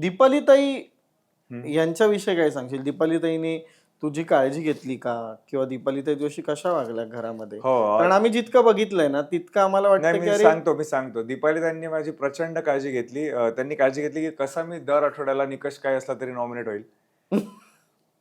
दीपालीताई हम्म. यांच्याविषयी काय सांगशील? दीपालीताईने तुझी काळजी घेतली का? किंवा दीपालीताई जोशी कशा वागल्या घरामध्ये? हो कारण आम्ही जितकं बघितलंय ना तितकं आम्हाला नाही वाटतं की मी अरे सांगतो दीपाली त्यांनी माझी प्रचंड काळजी घेतली. त्यांनी काळजी घेतली की कसा मी दर आठवड्याला निकष काय असला तरी नॉमिनेट होईल,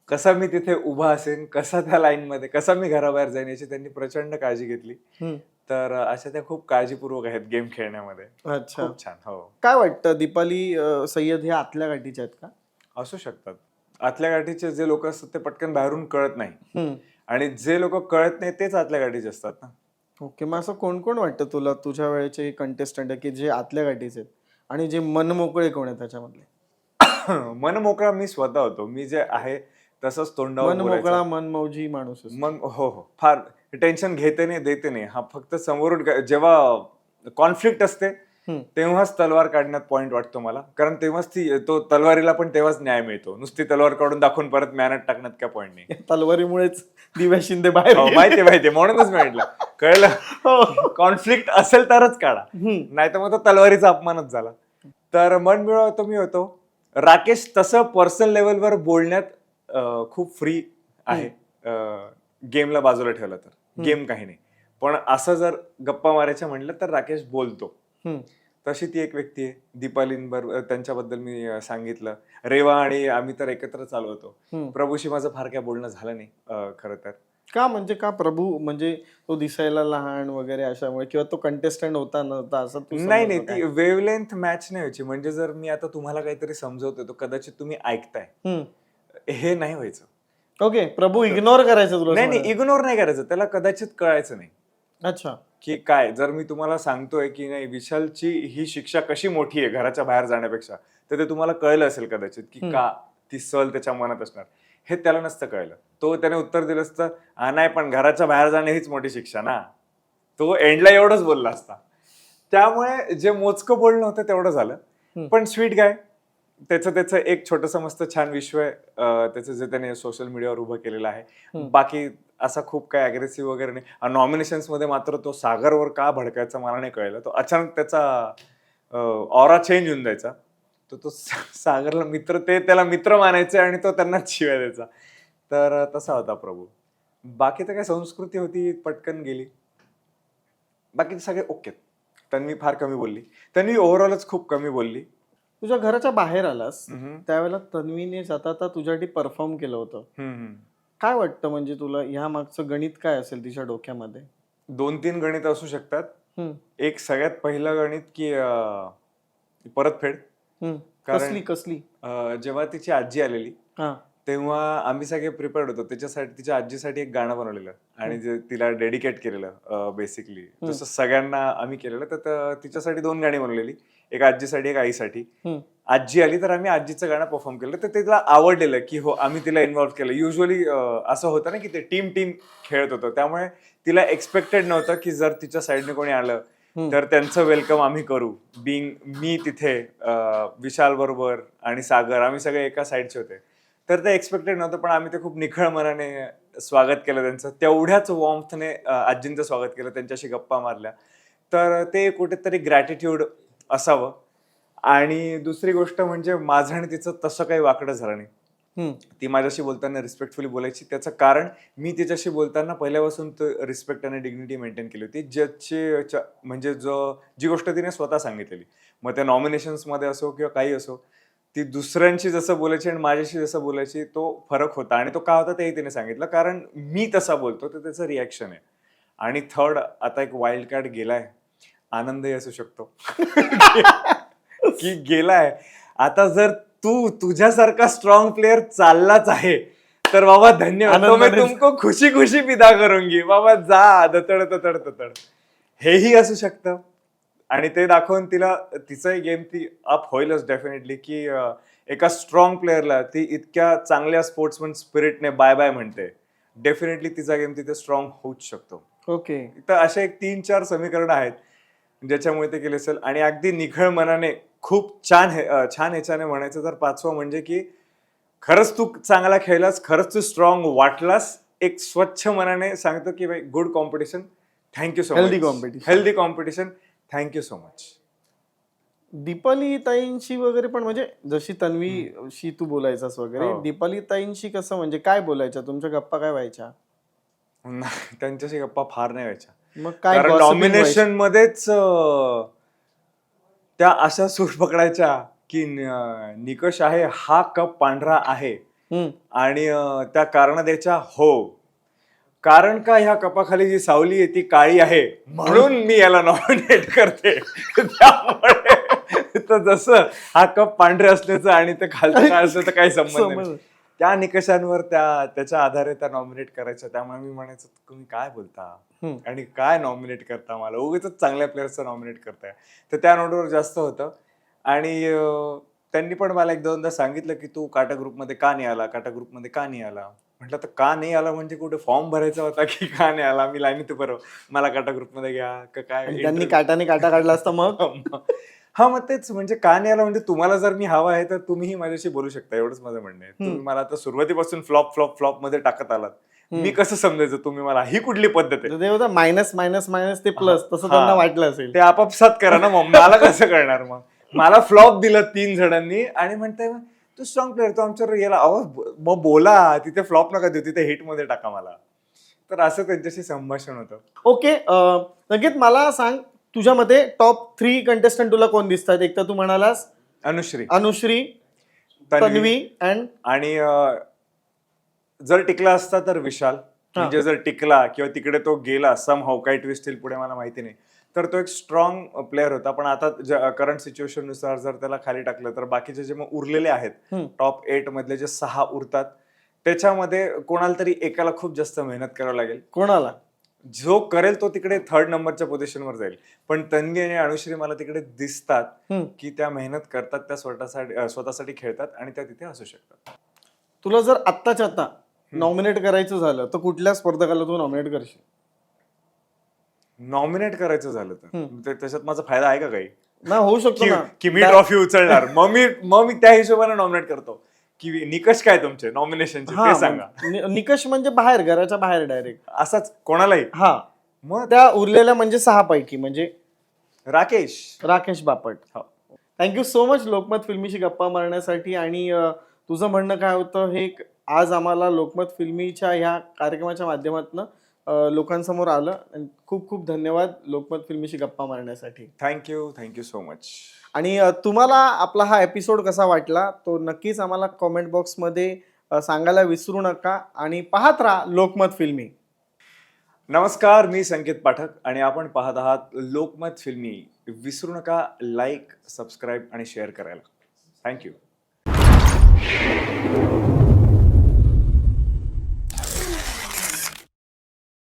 कसा मी तिथे उभा असेन, कसा त्या लाईन मध्ये, कसा मी घराबाहेर जाईन याची त्यांनी प्रचंड काळजी घेतली. हम्म. तर अशा त्या खूप काळजीपूर्वक आहेत गेम खेळण्यामध्ये. अच्छा, खूप छान. हो, काय वाटतं दीपाली सय्यद ह्या आतल्या गाठीच्या आहेत का? असू शकतात. आतल्या गाठीचे जे लोक असतात ते पटकन बाहेरून कळत नाही, हम्म. आणि जे लोक कळत नाही तेच आतल्या गाठीचे असतात ना. ओके, मग असं कोण कोण वाटतं तुला तुझ्या वेळेचे कंटेस्टंट की जे आतल्या गाठीचे आहेत आणि जे मनमोकळे कोण आहे त्याच्यामधले? मन मोकळा मी स्वतः होतो. मी जे आहे तसंच तोंडावर मन बोलायचं. मोकळा मनमौजी माणूस असतो. मग हो, फार टेन्शन घेते नाही, देते नाही. हा फक्त समोरून जेव्हा कॉन्फ्लिक्ट असते हम्म. तेव्हाच तलवार काढण्यात पॉइंट वाटतो मला. कारण तेव्हाच तो तलवारीला पण तेव्हाच न्याय मिळतो. नुसती तलवार काढून दाखवून परत मॅनत टाकण्यात काय पॉइंट नाही. या तलवारीमुळेच दिव्या शिंदे बाहेर हो, गेले. माहितीये म्हणूनच म्हटलं. कळलं, हो. कॉन्फ्लिक्ट असेल तरच काढा, हम्म. नाही तर मग तो तलवारीचा अपमानच झाला. तर मन मिळवतो मी होतो. राकेश तसं पर्सनल लेवलवर बोलण्यात खूप फ्री आहे. गेमला बाजूला ठेवलं तर गेम काही नाही, पण असं जर गप्पा मारायच्या म्हटलं तर राकेश बोलतो. हम्म. तशी ती एक व्यक्ती आहे. दीपालींबरोबर त्यांच्याबद्दल मी सांगितलं. रेवा आणि आम्ही तर एकत्र चालू होतो. हम्म. प्रभूशी माझं फार काय बोलणं झालं नाही खरं तर. का म्हणजे का प्रभू म्हणजे तो दिसायला लहान वगैरे अशामुळे किंवा तो कंटेस्टंट होता नव्हता असं तू नाही समजतो ती वेव्हलेंथ मॅच नाही व्हायची. म्हणजे जर मी आता तुम्हाला काहीतरी समजवतोय तो कदाचित तुम्ही ऐकताय, काय? हे नाही व्हायचं. ओके, प्रभू इग्नोर करायचं तुला नाही असं नाही, इग्नोर नाही करायचं. त्याला कदाचित कळायचं नाही म्हणायचं? अच्छा. की काय. जर मी तुम्हाला सांगतोय की नाही विशालची ही शिक्षा कशी मोठी आहे घराच्या बाहेर जाण्यापेक्षा, तर ते तुम्हाला कळलं असेल कदाचित की का ती सल त्याच्या मनात असणार. हे त्याला नसतं कळलं. तो त्याने उत्तर दिलं असतं, हा नाही पण घराच्या बाहेर जाणे हीच मोठी शिक्षा ना. तो एंडला एवढंच बोलला असता. त्यामुळे जे मोजकं बोलणं होतं तेवढं झालं. पण स्वीट गाय, त्याचं एक छोटंसं मस्त छान विश्व आहे. त्याचं जे त्याने सोशल मीडियावर उभं केलेलं आहे. बाकी असा खूप काय अग्रेसिव्ह वगैरे नाही. नॉमिनेशन्स मध्ये मात्र तो सागरवर का भडकायचा मला नाही कळलं. तो अचानक त्याचा ऑरा चेंज होऊन जायचा. तो सागरला मित्र, ते त्याला मित्र मानायचे आणि तो त्यांना शिव्या द्यायचा. तर तसा होता प्रभू. बाकी तर काय संस्कृती होती पटकन गेली. बाकी सगळे ओके. तन्वी फार कमी बोलली. तन्वी ओव्हरऑलच खूप कमी बोलली. तुझ्या घराच्या बाहेर आलास त्यावेळेला तन्वीने जाता तुझ्यासाठी परफॉर्म केलं होतं. काय वाटतं म्हणजे तुला ह्या मागचं गणित काय असेल तिच्या डोक्यामध्ये? 2-3 गणित असू शकतात. एक सगळ्यात पहिलं गणित की परतफेड. कसली कसली? जेव्हा तिची आजी आलेली हा. तेव्हा आम्ही सगळे प्रिपेअर्ड होतो. त्याच्यासाठी तिच्या आजीसाठी एक गाणं बनवलेलं आणि जे तिला डेडिकेट केलेलं बेसिकली. जसं सगळ्यांना आम्ही केलेलं, तर तिच्यासाठी 2 गाणी बनवलेली, एक आजीसाठी एक आईसाठी. आजी आली तर आम्ही आजीचं गाणं परफॉर्म केलं. तर ते तिला आवडलेलं की हो आम्ही तिला इन्व्हॉल्व्ह केलं. युजली असं होतं ना की ते टीम खेळत होतं, त्यामुळे तिला एक्सपेक्टेड नव्हतं की जर तिच्या साईडने कोणी आलं तर त्यांचं वेलकम आम्ही करू. मी तिथे विशाल बरोबर आणि सागर आम्ही सगळे एका साईडचे होते. तर ते एक्सपेक्टेड नव्हतं, पण आम्ही ते खूप निखळ मनाने स्वागत केलं त्यांचं. तेवढ्याच वॉर्मथने आजींचं स्वागत केलं, त्यांच्याशी गप्पा मारल्या. तर ते कुठेतरी ग्रॅटिट्यूड असावं. आणि दुसरी गोष्ट म्हणजे माझं आणि तिचं तसं काही वाकडं झालं नाही. ती माझ्याशी बोलताना रिस्पेक्टफुली बोलायची. त्याचं कारण मी तिच्याशी बोलताना पहिल्यापासून रिस्पेक्ट आणि डिग्निटी मेंटेन केली होती. म्हणजे जी गोष्ट तिने स्वतः सांगितलेली, मग त्या नॉमिनेशन्स मध्ये असो किंवा काही असो, ती दुसऱ्यांशी जसं बोलायची आणि माझ्याशी जसं बोलायची तो फरक होता. आणि तो का होता तेही तिने सांगितलं, कारण मी तसा बोलतो तर त्याचं रिॲक्शन आहे. आणि थर्ड, आता एक वाईल्ड कार्ड गेलाय, आनंदही असू शकतो की गेलाय. आता जर तुझ्यासारखा स्ट्रॉंग प्लेअर चाललाच आहे तर बाबा धन्यवाद, तो मैं तुमको खुशी खुशी विदा करूंगी. बाबा जा दतड. हेही असू शकतं. आणि ते दाखवून तिचाही गेम ती अप होईलच डेफिनेटली, की एका स्ट्रॉंग प्लेअरला ती इतक्या चांगल्या स्पोर्ट्समन स्पिरिटने बाय बाय म्हणते. डेफिनेटली तिचा गेम तिथे स्ट्रॉंग होऊच शकतो. ओके. तर असे एक 3-4 समीकरण आहेत ज्याच्यामुळे ते केले असेल. आणि अगदी निखळ मनाने खूप छान ह्याच्याने म्हणायचं तर 5वं म्हणजे की खरंच तू चांगला खेळलास, खरंच तू स्ट्रॉंग वाटलास. एक स्वच्छ मनाने सांगतो की भाई good competition, thank you so much. Healthy competition. Healthy competition, thank you so much. Deepali ताईंशी वगैरे पण म्हणजे जशी तन्वीशी तू बोलायचास वगैरे, हो. दीपाली ताईंशी कसं म्हणजे काय बोलायच्या, तुमच्या गप्पा काय व्हायच्या? नाही, त्यांच्याशी गप्पा फार नाही व्हायच्या. मग काय कारण gossiping नॉमिनेशन मध्येच त्या अशा सूर पकडायच्या की निकष आहे हा कप पांढरा आहे हम्म. आणि त्या कारण द्यायच्या हो, कारण का ह्या कपाखाली जी सावली आहे ती काळी आहे म्हणून मी याला नॉमिनेट करते. त्यामुळे तर जसं हा कप पांढरे असल्याचं आणि ते खालचं काय असल्याचं काही संबंध नाही. समजलं. त्या निकषांवर त्याच्या आधारे त्या नॉमिनेट करायच्या. त्यामुळे मी म्हणायचं तुम्ही काय बोलता हम्म. आणि काय नॉमिनेट करता, मला उगाचच चांगल्या प्लेयर्सचं नॉमिनेट करताय. तर त्या नोटवर जास्त होतं. आणि त्यांनी पण मला एक दोनदा सांगितलं की तू काटा ग्रुपमध्ये का नाही आला, काटा ग्रुपमध्ये का नाही आला. म्हटलं तर का नाही आला म्हणजे कुठे फॉर्म भरायचा होता की का नाही आला, मी लाईनीत बरं मला काटा ग्रुपमध्ये घ्या का काय. आणि त्यांनी काटाने काटा काढला असता मग हा मग तेच, म्हणजे का नाही आला म्हणजे तुम्हाला जर मी हवा आहे तर तुम्हीही माझ्याशी बोलू शकता, एवढंच माझं म्हणणं आहे. तुम्ही मला आता सुरुवातीपासून फ्लॉप फ्लॉप फ्लॉप मध्ये टाकत आलात, मी कसं समजायचं तुम्ही मला, ही कुठली पद्धत आहे. ते होतं मायनस मायनस मायनस ते प्लस, तसं त्यांना वाटलं असेल. ते आपापसात करा ना, मग मला कसं करणार. मग मला फ्लॉप दिलं 3 जणांनी आणि म्हणताय तू स्ट्रॉंग प्लेअर, तू आमच्यावर याला मग बोला, तिथे फ्लॉप नका देऊ, तिथे हिट मध्ये टाका मला. तर असं त्यांच्याशी संभाषण होतं. ओके, नक्कीच मला सांग, तुझ्या मते टॉप 3 कंटेस्टंट तुला कोण दिसतात? एक तर तू म्हणालास अनुश्री, तन्वी आणि जर टिकला असता तर विशाल. म्हणजे जर टिकला किंवा तिकडे तो गेला समहाऊ, काही ट्विस्ट येईल पुढे मला माहिती नाही, तर तो एक स्ट्रॉंग प्लेअर होता. पण आता करंट सिच्युएशन नुसार जर त्याला खाली टाकलं तर बाकीचे जे मग उरलेले आहेत टॉप 8 मधले जे 6 उरतात त्याच्यामध्ये कोणाला तरी एकाला खूप जास्त मेहनत करावी लागेल. कोणाला? जो करेल तो तिकडे 3rd नंबरच्या पोझिशनवर जाईल. पण तन्वी आणि अनुश्री मला तिकडे दिसतात की त्या मेहनत करतात, त्या स्वतःसाठी खेळतात आणि त्या तिथे असू शकतात. तुला जर आत्ताच्या आता नॉमिनेट करायचं झालं तर कुठल्या स्पर्धकाला तू नॉमिनेट करशील? नॉमिनेट करायचं झालं तर त्याच्यात माझा फायदा आहे का काही? ना होऊ शकतो ना की मी ट्रॉफी उचलणार, मग मी त्या हिशोबाने नॉमिनेट करतो. की निकष काय तुमचे नॉमिनेशनचे ते सांगा. निकष म्हणजे बाहेर, घराच्या बाहेर डायरेक्ट असाच कोणालाही. हा, मग त्या उरलेल्या म्हणजे 6 पैकी म्हणजे Rakesh Bapat. Thank you so much Lokmat फिल्मीशी गप्पा मारण्यासाठी. आणि तुझं म्हणणं काय होतं हे आज आम्हाला लोकमत फिल्मीच्या ह्या कार्यक्रमाच्या माध्यमातून लोकांसमोर आलं. खूप खूप धन्यवाद लोकमत फिल्मीशी गप्पा मारण्यासाठी. Thank you so much. आणि तुम्हाला आपला हा एपिसोड कसा वाटला तो नक्कीच आम्हाला कॉमेंट बॉक्समध्ये सांगायला विसरू नका. आणि पाहत राहा लोकमत फिल्मी. नमस्कार, मी संकेत पाठक आणि आपण पाहत आहात लोकमत फिल्मी. विसरू नका लाईक, सबस्क्राईब आणि शेअर करायला. थँक्यू.